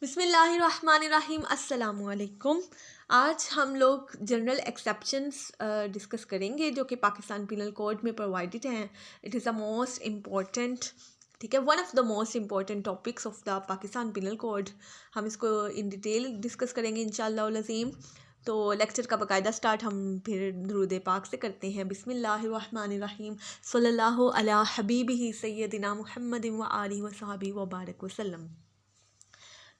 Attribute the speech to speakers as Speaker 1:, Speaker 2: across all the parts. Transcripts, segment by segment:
Speaker 1: बिस्मिल्लाहिर्रहमानिर्रहीम अस्सलामुअलैकुम। आज हम लोग जनरल एक्सेप्शंस डिस्कस करेंगे जो कि पाकिस्तान पिनल कोड में प्रोवाइडेड हैं। It is the most important, ठीक है, one of the most important topics of the Pakistan penal code. हम इसको इन डिटेल डिस्कस करेंगे इंशाअल्लाह अज़ीम। तो लेक्चर का बाकायदा स्टार्ट हम फिर दुरूद पाक से करते हैं। बिस्मिल्लाहिर्रहमानिर्रहीम सल्लल्लाहु अला हबीबिही सय्यदिना मुहम्मदिन व आलिहि व सहाबिहि व बारक वसल्लम।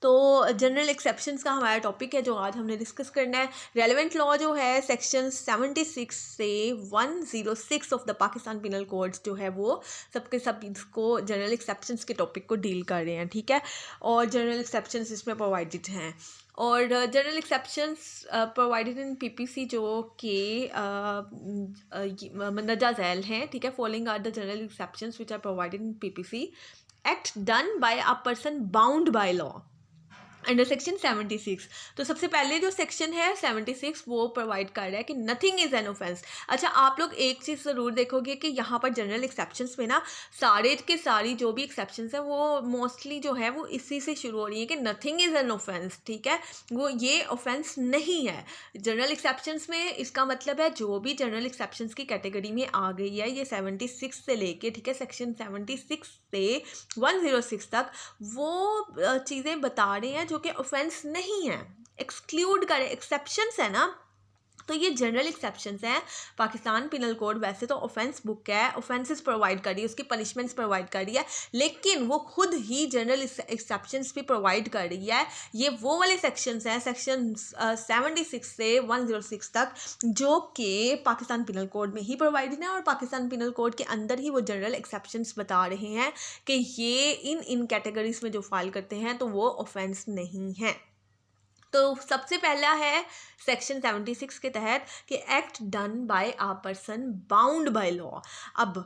Speaker 1: तो जनरल एक्सेप्शंस का हमारा टॉपिक है जो आज हमने डिस्कस करना है। रेलेवेंट लॉ जो है सेक्शन 76 से 106 of the Pakistan penal code जो है वो सबके सब इसको जनरल एक्सेप्शंस के टॉपिक को डील कर रहे हैं, ठीक है। और जनरल एक्सेप्शंस इसमें प्रोवाइडेड हैं और general exceptions provided in PPC जो कि मंदरजा झैल हैं, ठीक है। Following are the general exceptions which are provided in PPC act done by a person bound by law under section 76। तो सबसे पहले जो सेक्शन है 76 वो प्रोवाइड कर रहा है कि नथिंग इज़ एन ऑफेंस। अच्छा, आप लोग एक चीज़ ज़रूर देखोगे कि यहाँ पर जनरल एक्सेप्शंस में ना सारे के सारी जो भी एक्सेप्शंस है वो मोस्टली जो है वो इसी से शुरू हो रही है कि नथिंग इज़ एन ऑफेंस, ठीक है। वो ये ऑफेंस नहीं है जनरल एक्सेप्शंस में। इसका मतलब है जो भी जनरल एक्सेप्शंस की कैटेगरी में आ गई है ये 76 से लेके, ठीक है, सेक्शन 76 से 106 तक वो चीज़ें बता रहे हैं जो कि ऑफेंस नहीं है, एक्सक्लूड करे, एक्सेप्शंस है ना। तो ये जनरल एक्सेप्शंस हैं। पाकिस्तान पिनल कोड वैसे तो ऑफेंस बुक है, ऑफेंसेस प्रोवाइड कर रही है, उसकी पनिशमेंट्स प्रोवाइड कर रही है, लेकिन वो खुद ही जनरल एक्सेप्शंस भी प्रोवाइड कर रही है। ये वो वाले सेक्शंस हैं सेक्शन 76 से 106 तक जो कि पाकिस्तान पिनल कोड में ही प्रोवाइडेड है और पाकिस्तान पिनल कोड के अंदर ही वो जनरल एक्सेप्शंस बता रहे हैं कि ये इन कैटेगरीज में जो फाइल करते हैं तो वो ऑफेंस नहीं है। तो सबसे पहला है सेक्शन 76 के तहत कि act done by a person bound by law. अब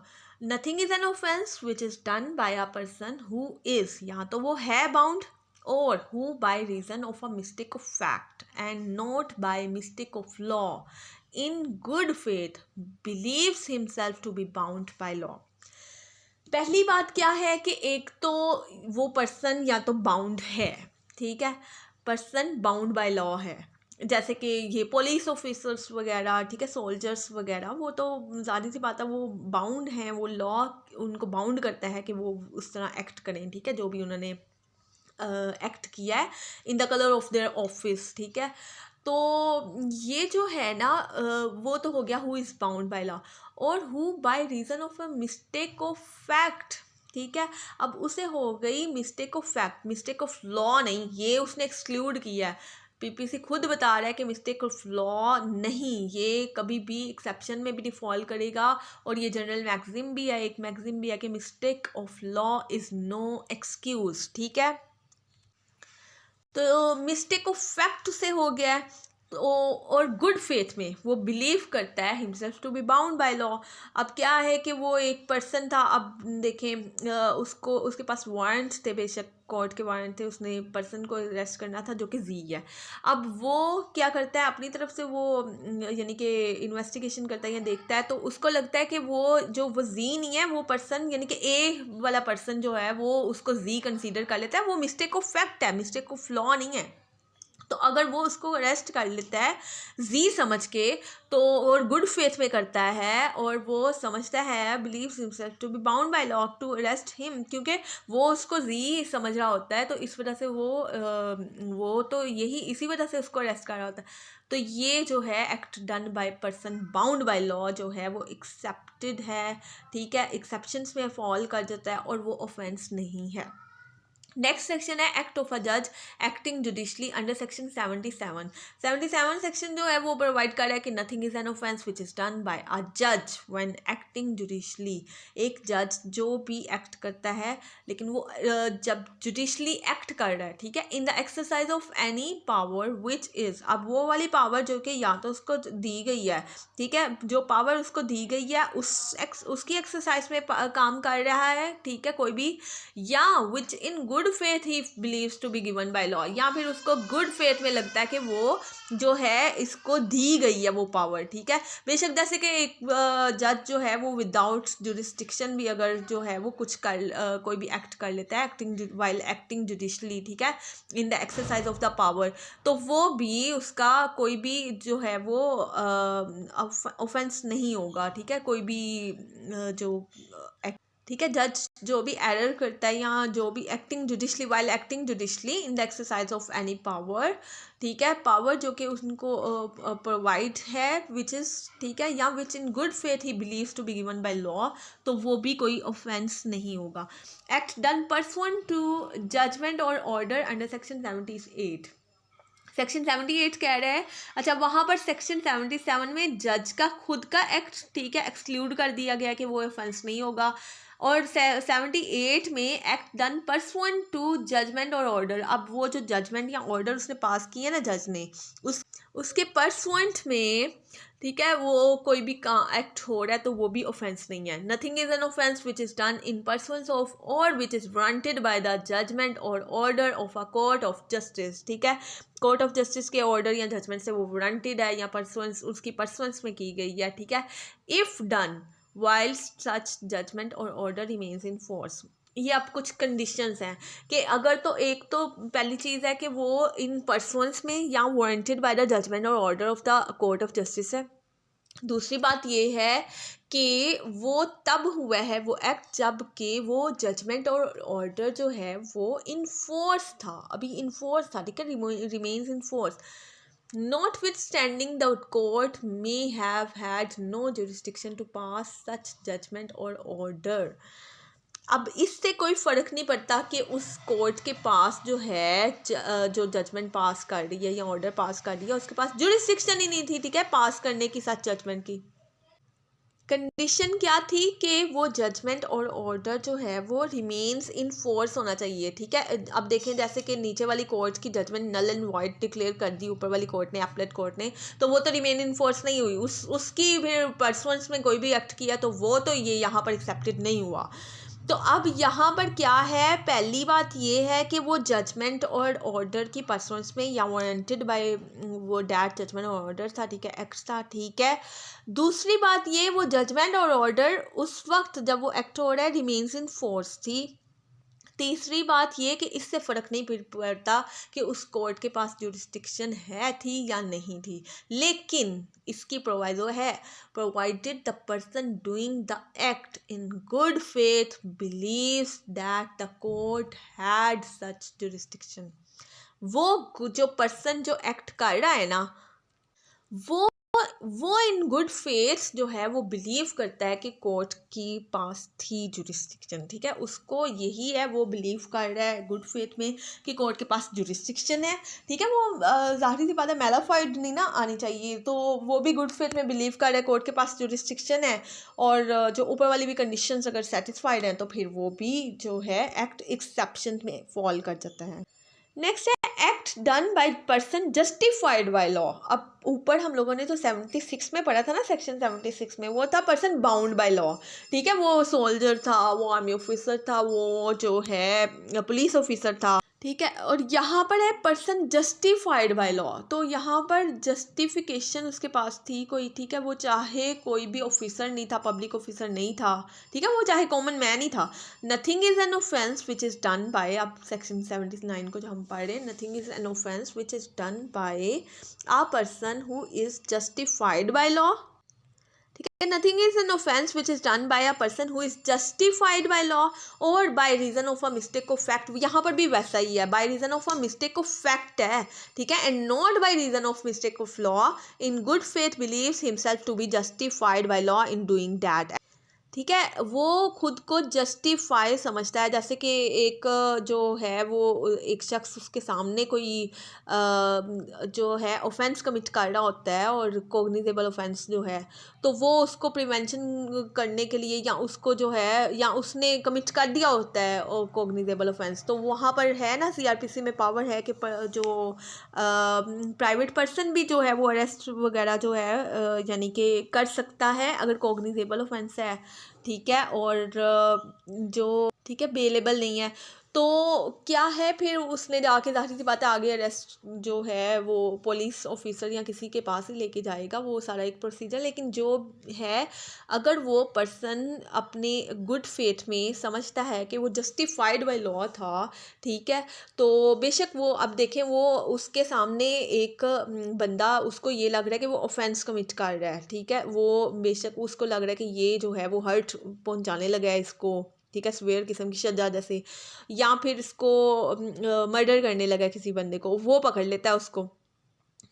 Speaker 1: nothing is an offence which is done by a person who is, यहाँ तो वो है बाउंड, और who by reason of a mistake of fact and not by mistake of law in good faith believes himself to be bound by law. पहली बात क्या है कि एक तो वो पर्सन या तो बाउंड है, ठीक है, पर्सन बाउंड बाय लॉ है, जैसे कि ये पुलिस ऑफिसर्स वगैरह, ठीक है, सोल्जर्स वगैरह, वो तो ज़ाहिर सी बात है वो बाउंड हैं, वो लॉ उनको बाउंड करता है कि वो उस तरह एक्ट करें, ठीक है, जो भी उन्होंने एक्ट किया है in the colour of their office, ठीक है। तो ये जो है ना वो तो हो गया who is bound by law, और who by reason of a mistake of fact, ठीक है। अब उसे हो गई mistake of fact, mistake of law नहीं, ये उसने एक्सक्लूड किया है। पीपीसी खुद बता रहा है कि मिस्टेक ऑफ लॉ नहीं, ये कभी भी एक्सेप्शन में भी डिफॉल्ट करेगा। और ये जनरल मैक्सिम भी है, एक मैक्सिम भी है कि mistake of law is no excuse, ठीक है। तो मिस्टेक ऑफ फैक्ट से हो गया है। तो और गुड फेथ में वो बिलीव करता है himself to be bound by law. अब क्या है कि वो एक पर्सन था, अब देखें उसको उसके पास वारंट थे, बेशक कोर्ट के वारंट थे, उसने पर्सन को अरेस्ट करना था जो कि जी है। अब वो क्या करता है अपनी तरफ से, वो यानी कि इन्वेस्टिगेशन करता है या देखता है, तो उसको लगता है कि वो जो वो जी नहीं है, वो पर्सन यानी कि ए वाला पर्सन जो है वो उसको जी कंसीडर कर लेता है, वो मिस्टेक ऑफ फैक्ट है, मिस्टेक ऑफ लॉ नहीं है। तो अगर वो उसको अरेस्ट कर लेता है जी समझ के, तो और गुड फेथ में करता है और वो समझता है believes himself to be bound by law to arrest him, क्योंकि वो उसको जी समझ रहा होता है, तो इस वजह से वो तो यही इसी वजह से उसको अरेस्ट कर रहा होता है। तो ये जो है act done by person bound by law जो है वो एक्सेप्टेड है, ठीक है, एक्सेप्शंस में फॉल कर जाता है और वो ऑफेंस नहीं है। नेक्स्ट सेक्शन है एक्ट ऑफ अ जज acting judicially under section 77 section जो है वो प्रोवाइड कर रहा है कि nothing is an offence which is done by a जज व्हेन एक्टिंग जुडिशली। एक जज जो भी एक्ट करता है, लेकिन वो जब जुडिशली एक्ट कर रहा है, ठीक है, in the exercise of any power which is, अब वो वाली पावर जो कि या तो उसको दी गई है, ठीक है, जो पावर उसको दी गई है उसकी एक्सरसाइज में काम कर रहा है, ठीक है, कोई भी, या which in good good faith he believes to be given by law, या फिर उसको गुड फेथ में लगता है कि वो जो है इसको दी गई है वो पावर, ठीक है। बेशक जैसे कि एक जज जो है वो विदाउट जुरिस्डिक्शन भी अगर जो है वो कुछ कोई भी एक्ट कर लेता है, वाइल एक्टिंग जुडिशली, ठीक है, in the exercise of the power, तो वो भी उसका कोई भी जो है वो ऑफेंस नहीं होगा, ठीक है, कोई भी जो ठीक है, जज जो भी एरर करता है या जो भी acting judicially while acting judicially in the exercise of any power, ठीक है, पावर जो कि उनको प्रोवाइड है विच इज़, ठीक है, या which in good faith he believes to be given by law, तो वो भी कोई ऑफेंस नहीं होगा। Act done pursuant to judgment और ऑर्डर अंडर सेक्शन 78, सेक्शन 78 कह रहा है, अच्छा वहाँ पर सेक्शन 77 में जज का खुद का एक्ट, ठीक है, एक्सक्लूड कर दिया गया कि वो ऑफेंस नहीं होगा, और 78 में act done pursuant to judgment और ऑर्डर, अब वो जो जजमेंट या ऑर्डर उसने पास किया ना जज ने, उसके परसुएंट में, ठीक है, वो कोई भी एक्ट हो रहा है तो वो भी ऑफेंस नहीं है। Nothing is an offence which is done in pursuance of और which is warranted by the judgment और order of a court of justice, ठीक है, कोर्ट ऑफ जस्टिस के ऑर्डर या जजमेंट से वो वारंटेड है या परसुएंस उसकी परसुएंस में की गई है, ठीक है, if done while such judgment और ऑर्डर रिमेन्स इन फोर्स। ये अब कुछ कंडीशंस हैं कि अगर, तो एक तो पहली चीज़ है कि वो इन परसुएंस में या वारंटेड बाय द जजमेंट और order of the court of justice है। दूसरी बात ये है कि वो तब हुआ है वो एक्ट जब कि वो जजमेंट और ऑर्डर जो है वो इन फोर्स था, अभी इन फोर्स था, ठीक है, remains in force. Notwithstanding, the court may have had no jurisdiction to pass such judgment or order. अब इससे कोई फ़र्क नहीं पड़ता कि उस कोर्ट के पास जो है जो जजमेंट पास कर रही है या ऑर्डर पास कर रही है उसके पास जुरिस्डिक्शन ही नहीं थी, ठीक है, पास करने की सच जजमेंट की। कंडीशन क्या थी कि वो जजमेंट और ऑर्डर जो है वो रिमेन्स इन फोर्स होना चाहिए, ठीक है। अब देखें जैसे कि नीचे वाली कोर्ट की judgment null and void declare कर दी ऊपर वाली कोर्ट ने, एपलेट कोर्ट ने, तो वो तो रिमेन इन फोर्स नहीं हुई, उसकी फिर परसुएंस में कोई भी एक्ट किया तो वो तो ये यहाँ पर एक्सेप्टेड नहीं हुआ। तो अब यहाँ पर क्या है, पहली बात ये है कि वो जजमेंट और ऑर्डर की परसुएंस में या वारंटेड बाय वो डैट जजमेंट और ऑर्डर था, ठीक है, एक्ट था, ठीक है। दूसरी बात ये, वो जजमेंट और ऑर्डर उस वक्त जब वो एक्ट हो रहा है रिमेन्स इन फोर्स थी। तीसरी बात ये कि इससे फ़र्क नहीं पड़ता कि उस कोर्ट के पास जुरिस्डिक्शन है थी या नहीं थी, लेकिन इसकी प्रोवाइजो है, provided the person doing the act in good faith believes that the court had such jurisdiction. वो जो पर्सन जो एक्ट कर रहा है ना, वो इन गुड फेथ जो है वो बिलीव करता है कि कोर्ट की पास थी जुरिस्डिक्शन, ठीक है, उसको यही है, वो बिलीव कर रहा है गुड फेथ में कि कोर्ट के पास जुरिस्डिक्शन है, ठीक है। वो ज़ाहिर सी बात है मैलाफाइड नहीं ना आनी चाहिए, तो वो भी गुड फेथ में बिलीव कर रहा है कोर्ट के पास जुरिस्डिक्शन है, और जो ऊपर वाली भी कंडीशंस अगर सेटिस्फाइड हैं तो फिर वो भी जो है एक्ट एक्सेप्शन में फॉल कर जाता है। नेक्स्ट है act done by person justified by law. अब ऊपर हम लोगों ने जो 76 में पढ़ा था ना, सेक्शन 76 में, वो था पर्सन बाउंड बाय लॉ, ठीक है, वो सोल्जर था, वो आर्मी ऑफिसर था, वो जो है पुलिस ऑफिसर था, ठीक है। और यहाँ पर है पर्सन जस्टिफाइड बाय लॉ, तो यहाँ पर जस्टिफिकेशन उसके पास थी कोई, ठीक है, वो चाहे कोई भी ऑफिसर नहीं था, पब्लिक ऑफिसर नहीं था, ठीक है, वो चाहे कॉमन मैन ही था। Nothing is an offence which is done by, अब सेक्शन 79 को जो हम पढ़ रहे हैं, nothing is an offence which is done by a person who is justified by law, ठीक है। Nothing is an offence which is done by a person who is justified by law और by reason of a mistake of fact, यहाँ पर भी वैसा ही है, by reason of a mistake of fact है, ठीक है, and not by reason of mistake of law, in good faith believes himself to be justified by law in doing that, ठीक है, वो खुद को जस्टिफाई समझता है। जैसे कि एक जो है वो एक शख्स उसके सामने कोई जो है ऑफेंस कमिट कर रहा होता है और कोग्निजेबल ऑफेंस जो है, तो वो उसको प्रिवेंशन करने के लिए या उसको जो है या उसने कमिट कर दिया होता है कोग्निजेबल ऑफेंस, तो वहाँ पर है ना सीआरपीसी में पावर है कि जो प्राइवेट पर्सन भी जो है वो अरेस्ट वगैरह जो है यानी कि कर सकता है अगर कोग्निजेबल ऑफेंस है, ठीक है, और जो ठीक है बेलेबल नहीं है, तो क्या है, फिर उसने जाके ज़ाहिर सी बात है आगे अरेस्ट जो है वो पुलिस ऑफिसर या किसी के पास ही लेके जाएगा, वो सारा एक प्रोसीजर। लेकिन जो है, अगर वो पर्सन अपने गुड फेथ में समझता है कि वो जस्टिफाइड बाय लॉ था, ठीक है, तो बेशक वो, अब देखें, वो उसके सामने एक बंदा, उसको ये लग रहा है कि वो ऑफेंस कमिट कर रहा है, ठीक है, वो बेशक उसको लग रहा है कि ये जो है वो हर्ट पहुंचाने लगा है इसको, ठीक है, स्वेयर किस्म की सजा जैसे, या फिर इसको मर्डर करने लगा है किसी बंदे को, वो पकड़ लेता है उसको,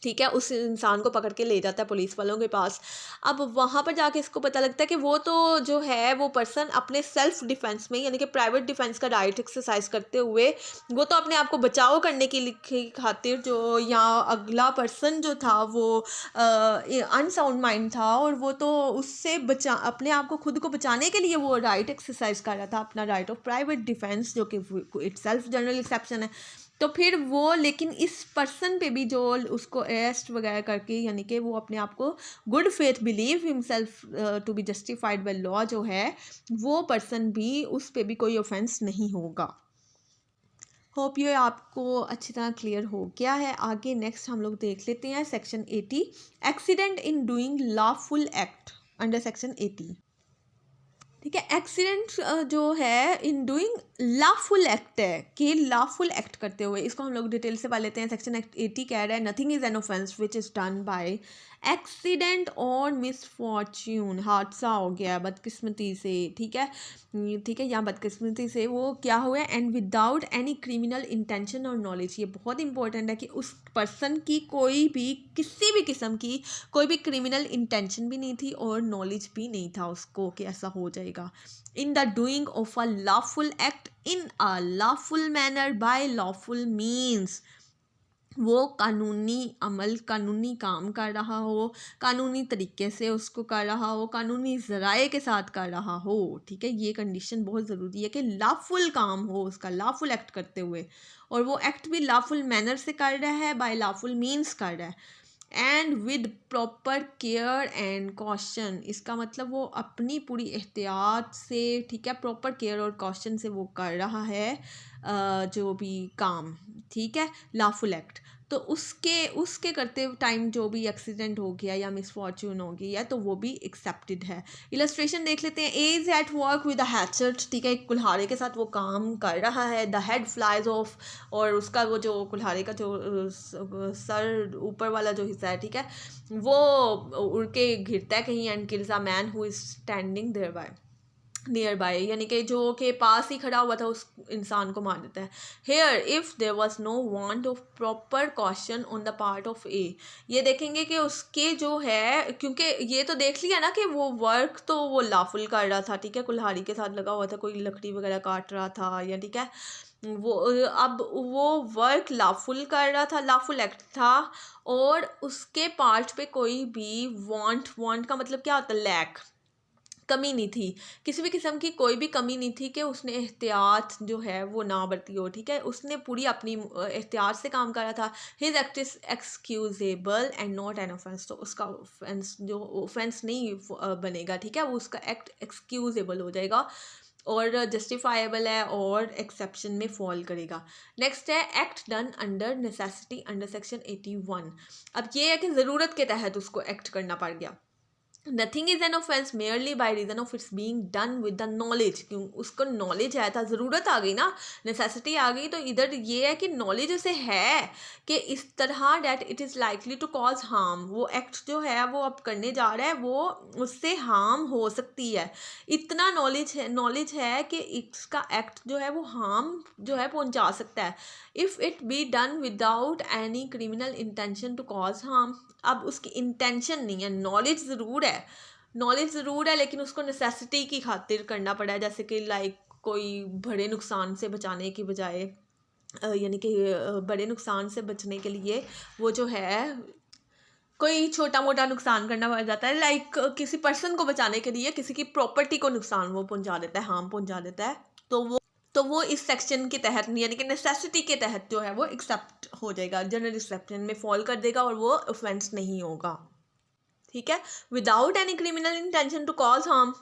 Speaker 1: ठीक है, उस इंसान को पकड़ के ले जाता है पुलिस वालों के पास। अब वहाँ पर जाके इसको पता लगता है कि वो तो जो है वो पर्सन अपने सेल्फ डिफेंस में, यानी कि प्राइवेट डिफेंस का राइट एक्सरसाइज करते हुए, वो तो अपने आप को बचाव करने की खातिर, जो या अगला पर्सन जो था वो अनसाउंड माइंड था, और वो तो उससे बचा, अपने आप को खुद को बचाने के लिए वो राइट एक्सरसाइज कर रहा था, अपना राइट ऑफ प्राइवेट डिफेंस, जो कि इट सेल्फ जनरल एक्सेप्शन है। तो फिर वो, लेकिन इस पर्सन पे भी जो उसको अरेस्ट वगैरह करके, यानी कि वो अपने आप को good faith believe himself to be justified by law जो है, वो पर्सन भी, उस पे भी कोई ऑफेंस नहीं होगा। होप ये आपको अच्छी तरह क्लियर हो गया है। आगे नेक्स्ट हम लोग देख लेते हैं section 80, accident in doing lawful act under section 80। ठीक है, एक्सीडेंट जो है इन डूइंग लॉफुल एक्ट है, कि लॉफुल एक्ट करते हुए, इसको हम लोग डिटेल से पढ़ लेते हैं। सेक्शन 80 कह रहा है nothing is an offence which is done by accident और मिसफॉर्च्यून, हादसा हो गया बदकिस्मती से, ठीक है, ठीक है, या बदकिस्मती से वो क्या हुआ, and without any criminal intention और नॉलेज। ये बहुत इंपॉर्टेंट है कि उस पर्सन की कोई भी, किसी भी किस्म की कोई भी क्रिमिनल इंटेंशन भी नहीं थी और नॉलेज भी नहीं था उसको कि ऐसा हो जाएगा। In the doing of a lawful act in a lawful manner by lawful means, वो कानूनी अमल, कानूनी काम कर रहा हो, कानूनी तरीके से उसको कर रहा हो, कानूनी ज़राए के साथ कर रहा हो, ठीक है, ये कंडीशन बहुत ज़रूरी है कि लॉफुल काम हो उसका, लॉफुल एक्ट करते हुए, और वो एक्ट भी लॉफुल मैनर से कर रहा है, बाय लॉफुल मीन्स कर रहा है, and with proper care and caution. इसका मतलब वो अपनी पूरी एहतियात से, ठीक है, प्रॉपर केयर और कॉशन से वो कर रहा है जो भी काम, ठीक है, लॉफुल एक्ट। तो उसके करते टाइम जो भी एक्सीडेंट हो गया या मिसफॉर्चून हो गई है, तो वो भी एक्सेप्टेड है। इलस्ट्रेशन देख लेते हैं। A is at work with a hatchet, ठीक है, एक कुल्हाड़ी के साथ वो काम कर रहा है। द हेड फ्लाइज ऑफ, और उसका वो जो कुल्हाड़ी का जो सर ऊपर वाला जो हिस्सा है, ठीक है, वो उड़ के गिरता है कहीं, and kills a man who is standing there by, nearby, यानी कि जो के पास ही खड़ा हुआ था उस इंसान को मार देता है। Here if there was no want of proper caution on the part of A, ये देखेंगे कि उसके जो है, क्योंकि ये तो देख लिया ना कि वो वर्क तो वो लॉफुल कर रहा था, ठीक है, कुल्हाड़ी के साथ लगा हुआ था, कोई लकड़ी वगैरह काट रहा था, या ठीक है, वो अब वो वर्क लॉफुल कर रहा था, लॉफुल एक्ट था, और उसके पार्ट पे कोई भी वांट का मतलब क्या होता है, लैक, कमी नहीं थी, किसी भी किस्म की कोई भी कमी नहीं थी कि उसने एहतियात जो है वो ना बरती हो, ठीक है, उसने पूरी अपनी एहतियात से काम करा था। His act is excusable and not an offence, तो उसका ऑफेंस जो ऑफेंस नहीं बनेगा, ठीक है, वो उसका एक्ट एक्सक्यूजेबल हो जाएगा और जस्टिफाइबल है और एक्सेप्शन में फॉल करेगा। नेक्स्ट है act done under necessity under section 81। अब ये है कि ज़रूरत के तहत उसको एक्ट करना पड़ गया। Nothing is an offence merely by reason of its being done with the knowledge, क्यों उसको नॉलेज आया था, ज़रूरत आ गई ना, नेसेसिटी आ गई, तो इधर ये है कि नॉलेज उसे है कि इस तरह that it is likely to cause harm, वो एक्ट जो है वो अब करने जा रहा है, वो उससे हार्म हो सकती है, इतना नॉलेज है कि इसका एक्ट जो है वो हार्म जो है पहुंचा सकता है। If it be done without any criminal intention to cause harm, अब उसकी इंटेंशन नहीं है, नॉलेज ज़रूर है, लेकिन उसको नेसेसिटी की खातिर करना पड़ा है, जैसे कि लाइक कोई बड़े नुकसान से बचाने की बजाय, यानी कि बड़े नुकसान से बचने के लिए वो जो है कोई छोटा मोटा नुकसान करना पड़ जाता है, लाइक किसी पर्सन को बचाने के लिए किसी की प्रॉपर्टी को नुकसान वो पहुंचा देता है, हार्म पहुंचा देता है, तो वो इस सेक्शन के तहत, यानी कि नेसेसिटी के तहत जो है वो एक्सेप्ट हो जाएगा, जनरल एक्सेप्शन में फॉल कर देगा और वो ऑफेंस नहीं होगा, ठीक है, without any criminal intention to cause harm.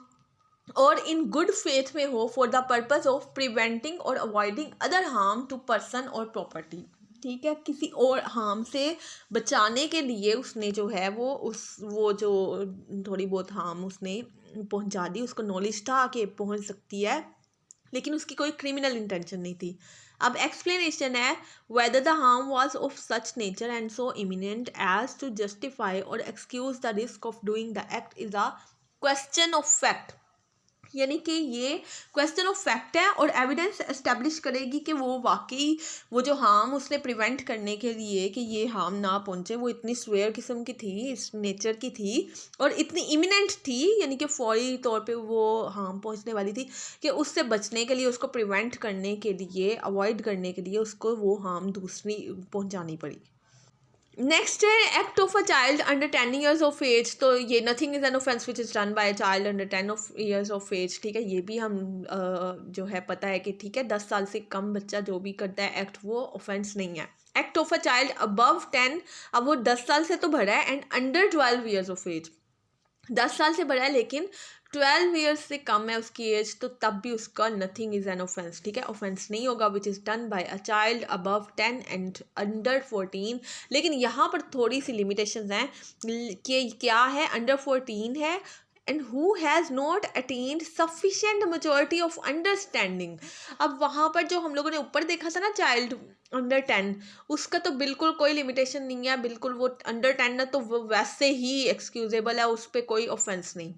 Speaker 1: और इन गुड फेथ में हो for the purpose of preventing और avoiding other harm to person और प्रॉपर्टी। ठीक है, किसी और हार्म से बचाने के लिए उसने जो है वो जो थोड़ी बहुत हार्म उसने पहुंचा दी, उसको नॉलेज था कि पहुंच सकती है, लेकिन उसकी कोई क्रिमिनल इंटेंशन नहीं थी। अब एक्सप्लेनेशन है whether the harm was of such nature and so imminent as to justify और excuse the risk of doing the act is a question of fact. यानी कि ये क्वेश्चन ऑफ फैक्ट है और एविडेंस एस्टेब्लिश करेगी कि वो वाकई वो जो हार्म उसने प्रिवेंट करने के लिए कि ये हार्म ना पहुंचे, वो इतनी स्वेयर किस्म की थी, इस नेचर की थी और इतनी इमिनेंट थी, यानी कि फौरी तौर पे वो हार्म पहुंचने वाली थी कि उससे बचने के लिए, उसको प्रिवेंट करने के लिए, अवॉइड करने के लिए उसको वो हार्म दूसरी पहुंचानी पड़ी। नेक्स्ट है act of a child under 10 years of age. तो ये nothing is an offence which is done by a child under 10 years of age. ठीक है, ये भी हम जो है पता है कि ठीक है 10 साल से कम बच्चा जो भी करता है एक्ट, वो ऑफेंस नहीं है। Act of a child above 10, अब वो 10 साल से तो बड़ा है, and under 12 years of age, 10 साल से बड़ा है लेकिन 12 ईयर्स से कम है उसकी एज, तो तब भी उसका नथिंग इज एन ऑफेंस। ठीक है, ऑफेंस नहीं होगा विच is done by a child above 10 and under 14। लेकिन यहाँ पर थोड़ी सी लिमिटेशंस हैं कि क्या है, अंडर 14 है and who has not attend sufficient majority of understanding. अब वहाँ पर जो हम लोगों ने ऊपर देखा था ना चाइल्ड अंडर 10, उसका तो बिल्कुल कोई लिमिटेशन नहीं है, बिल्कुल वो अंडर 10 है तो वो वैसे ही एक्सक्यूजेबल है, उस पर कोई ऑफेंस नहीं।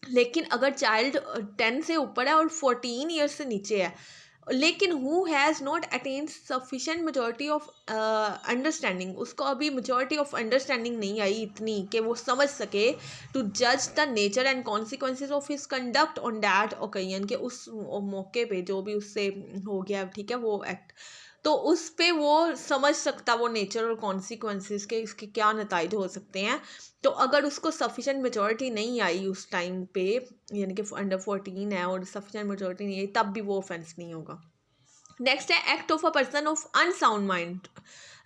Speaker 1: लेकिन अगर चाइल्ड 10 से ऊपर है और 14 ईयर्स से नीचे है, लेकिन who has not attain sufficient majority of understanding, उसको अभी मेजोरिटी ऑफ अंडरस्टैंडिंग नहीं आई इतनी कि वो समझ सके टू जज the nature and consequences of his conduct on that occasion, के उस मौके पे जो भी उससे हो गया, ठीक है, वो एक्ट, तो उस पे वो समझ सकता वो नेचर और कॉन्सिक्वेंसेस के इसके क्या नतीजे हो सकते हैं। तो अगर उसको सफिशेंट मेजोरिटी नहीं आई उस टाइम पे, यानी कि अंडर 14 है और सफिशेंट मेजोरिटी नहीं आई, तब भी वो ऑफेंस नहीं होगा। नेक्स्ट है act of a person of unsound mind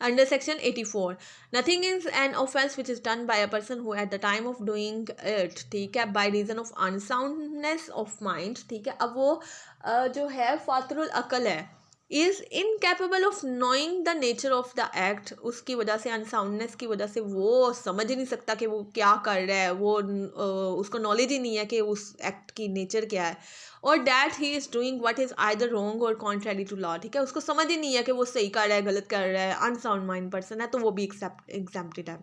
Speaker 1: under section 84। Nothing is an offence which is done by a person who at the time of doing it, ठीक है, by reason of unsoundness of mind. ठीक है, अब वो जो है फातरुल अकल है, is incapable of knowing the nature of the act, उसकी वजह से, अनसाउंडनेस की वजह से वो समझ ही नहीं सकता कि वो क्या कर रहा है, वो उसको नॉलेज ही नहीं है कि उस एक्ट की नेचर क्या है, और that he is doing what is either wrong और कॉन्ट्ररी टू लॉ। ठीक है, उसको समझ ही नहीं है कि वो सही कर रहा है गलत कर रहा है, अनसाउंड माइंड पर्सन है, तो वो भी एग्जेम्प्टेड है।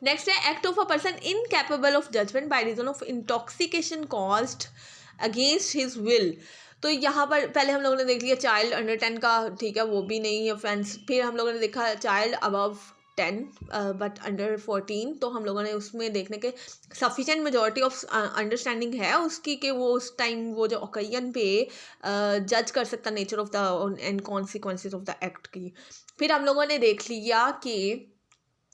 Speaker 1: नेक्स्ट है act of a person incapable of judgment by reason of intoxication caused against his will. तो यहाँ पर पहले हम लोगों ने देख लिया चाइल्ड अंडर 10 का, ठीक है, वो भी नहीं है ऑफेंस। फिर हम लोगों ने देखा चाइल्ड अबव 10 बट अंडर 14, तो हम लोगों ने उसमें देखने के सफिशेंट मेजोरिटी ऑफ अंडरस्टैंडिंग है उसकी कि वो उस टाइम वो जो ओकेजन पे जज कर सकता nature of the end consequences of the act की। फिर हम लोगों ने देख लिया कि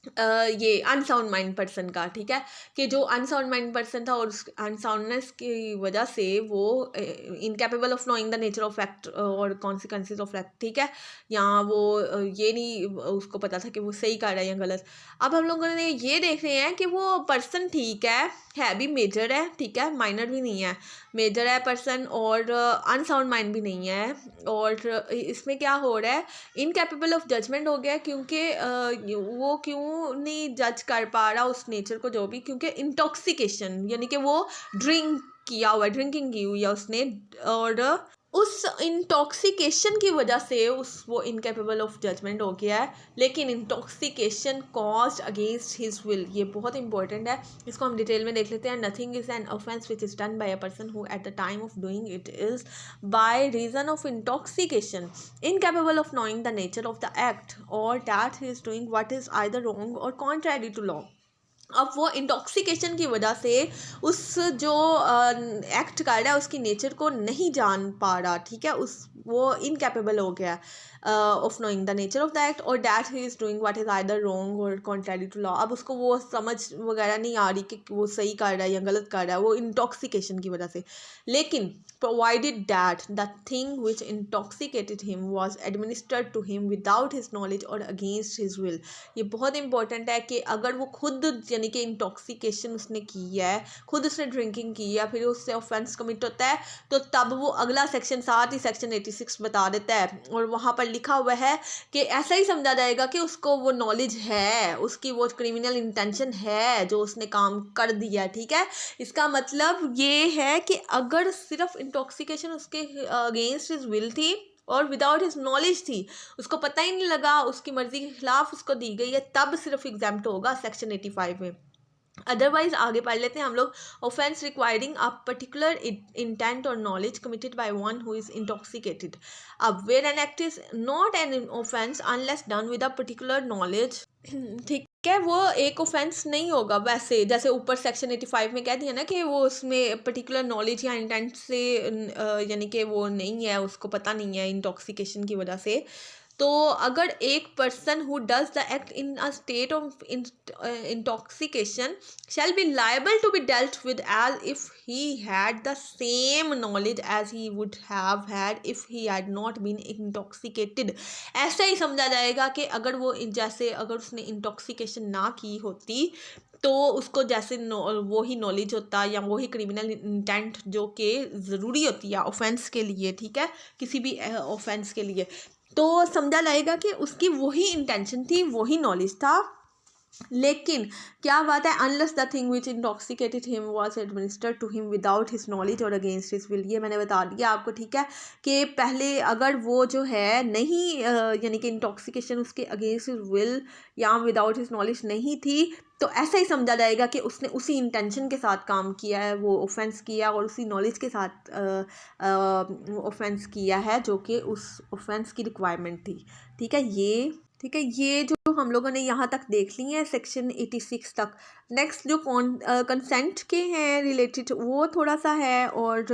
Speaker 1: ये अनसाउंड माइंड पर्सन का, ठीक है, कि जो अनसाउंड माइंड पर्सन था और उस अनसाउंडनेस की वजह से वो incapable of knowing the nature of act और कॉन्सिक्वेंसेज ऑफ एक्ट। ठीक है, यहाँ वो ये नहीं उसको पता था कि वो सही कर रहा है या गलत। अब हम लोगों ने ये देख रहे हैं कि वो पर्सन ठीक है भी मेजर है, ठीक है, माइनर भी नहीं है, मेजर है पर्सन और अनसाउंड माइंड भी नहीं है। और इसमें क्या हो रहा है, इनकेपेबल ऑफ जजमेंट हो गया क्योंकि वो क्यों नहीं जज कर पा रहा उस नेचर को जो भी, क्योंकि इंटॉक्सिकेशन, यानी कि वो ड्रिंक किया हुआ है, ड्रिंकिंग की हुई है उसने, और उस इंटॉक्सिकेशन की वजह से वो इनकेपेबल ऑफ जजमेंट हो गया है। लेकिन intoxication caused against his will, ये बहुत इंपॉर्टेंट है, इसको हम डिटेल में देख लेते हैं। Nothing is an offence which is done by a person who at the time of doing it is by reason of intoxication incapable of knowing the nature of the act और that he is doing what is either wrong और contrary to law. अब वो intoxication की वजह से उस जो act कर रहा है उसकी नेचर को नहीं जान पा रहा, ठीक है, उस वो इनकेपेबल हो गया of knowing the nature of the act और that he is doing what is either wrong और कॉन्ट्ररी टू लॉ। अब उसको वो समझ वगैरह नहीं आ रही कि वो सही कर रहा है या गलत कर रहा है, वो इंटॉक्सिकेशन की वजह से। लेकिन provided that the thing which intoxicated him was administered to him without his knowledge or against his will। ये बहुत इंपॉर्टेंट है कि अगर वो खुद यानी कि इंटॉक्सिकेशन उसने की है, खुद उसने ड्रिंकिंग की है, फिर उससे ऑफेंस कमिट होता है, तो तब वो अगला सेक्शन साथ ही सेक्शन 86 बता देता है और वहाँ पर लिखा हुआ है कि ऐसा ही समझा जाएगा कि उसको वो नॉलेज है, उसकी वो क्रिमिनल इंटेंशन है जो उसने काम कर दिया। ठीक है, इसका मतलब ये है कि अगर सिर्फ इंटॉक्सिकेशन उसके अगेंस्ट हिज विल थी और विदाउट हिज नॉलेज थी, उसको पता ही नहीं लगा, उसकी मर्जी के खिलाफ उसको दी गई है, तब सिर्फ एग्जाम्प्ट होगा सेक्शन 85 में। अदरवाइज आगे पढ़ लेते हैं हम लोग। Offence requiring a particular intent और knowledge committed by one who is intoxicated. अब where an act is not an offence unless done with a particular knowledge. ठीक है, वो एक ऑफेंस नहीं होगा वैसे, जैसे ऊपर सेक्शन 85 में कह दिया ना कि वो उसमें पर्टिकुलर नॉलेज या इंटेंट से यानी कि वो नहीं है, उसको पता नहीं है इंटॉक्सिकेशन की वजह से। तो अगर एक person who does the act in a state of intoxication shall be liable to be dealt with as if he had the same knowledge as he would have had if he had not been intoxicated। ऐसा ही समझा जाएगा कि अगर वो जैसे अगर उसने intoxication ना की होती तो उसको जैसे वो ही नॉलेज होता या वो ही क्रिमिनल इंटेंट जो कि ज़रूरी होती है ऑफेंस के लिए, ठीक है, किसी भी ऑफेंस के लिए, तो समझा जाएगा कि उसकी वही इंटेंशन थी, वही नॉलेज था। लेकिन क्या बात है, unless the thing which intoxicated him was administered to him without his knowledge और अगेंस्ट हिज विल। ये मैंने बता दिया आपको, ठीक है, कि पहले अगर वो जो है नहीं यानी कि इंटॉक्सिकेशन उसके अगेंस्ट हिज विल या विदाउट हिज नॉलेज नहीं थी, तो ऐसा ही समझा जाएगा कि उसने उसी इंटेंशन के साथ काम किया है, वो ऑफेंस किया और उसी नॉलेज के साथ ऑफेंस किया है जो कि उस ऑफेंस की रिक्वायरमेंट थी। ठीक है, ये जो हम लोगों ने यहाँ तक देख ली है सेक्शन 86 तक। नेक्स्ट जो कंसेंट के हैं रिलेटेड वो थोड़ा सा है, और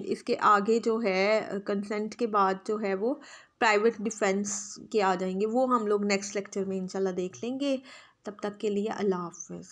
Speaker 1: इसके आगे जो है कंसेंट के बाद जो है वो प्राइवेट डिफेंस के आ जाएंगे, वो हम लोग नेक्स्ट लेक्चर में इंशाल्लाह देख लेंगे। तब तक के लिए अल्लाह हाफ़िज़।